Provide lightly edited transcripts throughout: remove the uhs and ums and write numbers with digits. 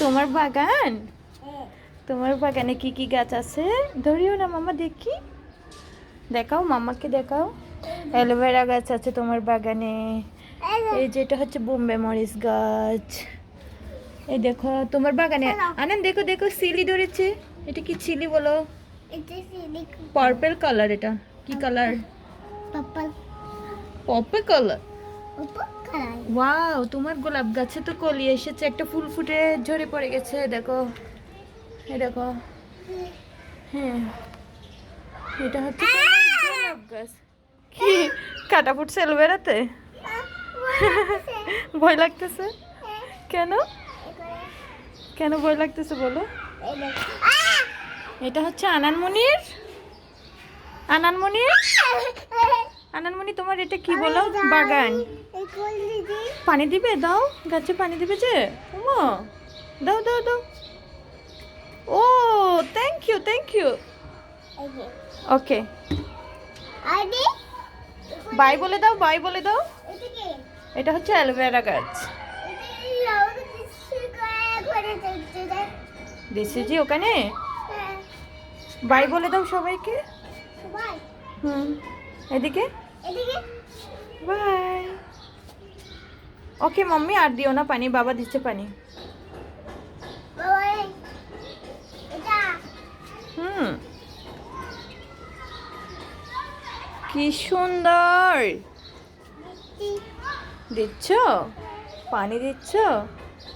তোমার বাগান? তোমার বাগানে কি কি গাছ আছে? ধরিও না মামা, দেখি। দেখাও, মামাকে দেখাও। অ্যালোভেরা গাছ আছে তোমার বাগানে। এই যেটা হচ্ছে বোম্বে মরিচ গাছ। এই দেখো তোমার বাগানে। আনন্দ দেখো দেখো, সিলি ধরেছে। এটা কি চিলি বলো? Purple colour. এটা কি কালার? Purple colour. ওয়াও, তোমার গোলাপ গাছে তো কলি এসেছে, একটা ফুল ফুটে ঝরে পড়ে গেছে, দেখো। এই দেখো। হ্যাঁ, এটা হচ্ছে গোলাপ গাছ। কি কাটা ফুটছে অ্যালোভেরাতে? ভয় লাগতেছে কেন? কেন ভয় লাগতেছে বলো? এটা হচ্ছে আনানমনির। আনানমনির, আনানমনি, তোমার এটা কি বলো? বাগান। পানি দিবে? দাও, গাছে পানি দিবে যে। ওমা, দাও দাও দাও। ও, thank you thank you. Okay, bye বলে দাও, বাই বলে দাও। এটা হচ্ছে অ্যালোভেরা গাছ। দিয়েছি ওখানে। বাই বলে দাও সবাইকে। হুম, এদিকে বাই। ওকে মাম্মি, আর দিও না পানি, বাবা দিচ্ছে পানি। হুম, কি সুন্দর। দিচ্ছ পানি, দিচ্ছ।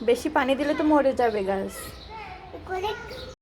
বেশি পানি দিলে তো মরে যাবে গাছ।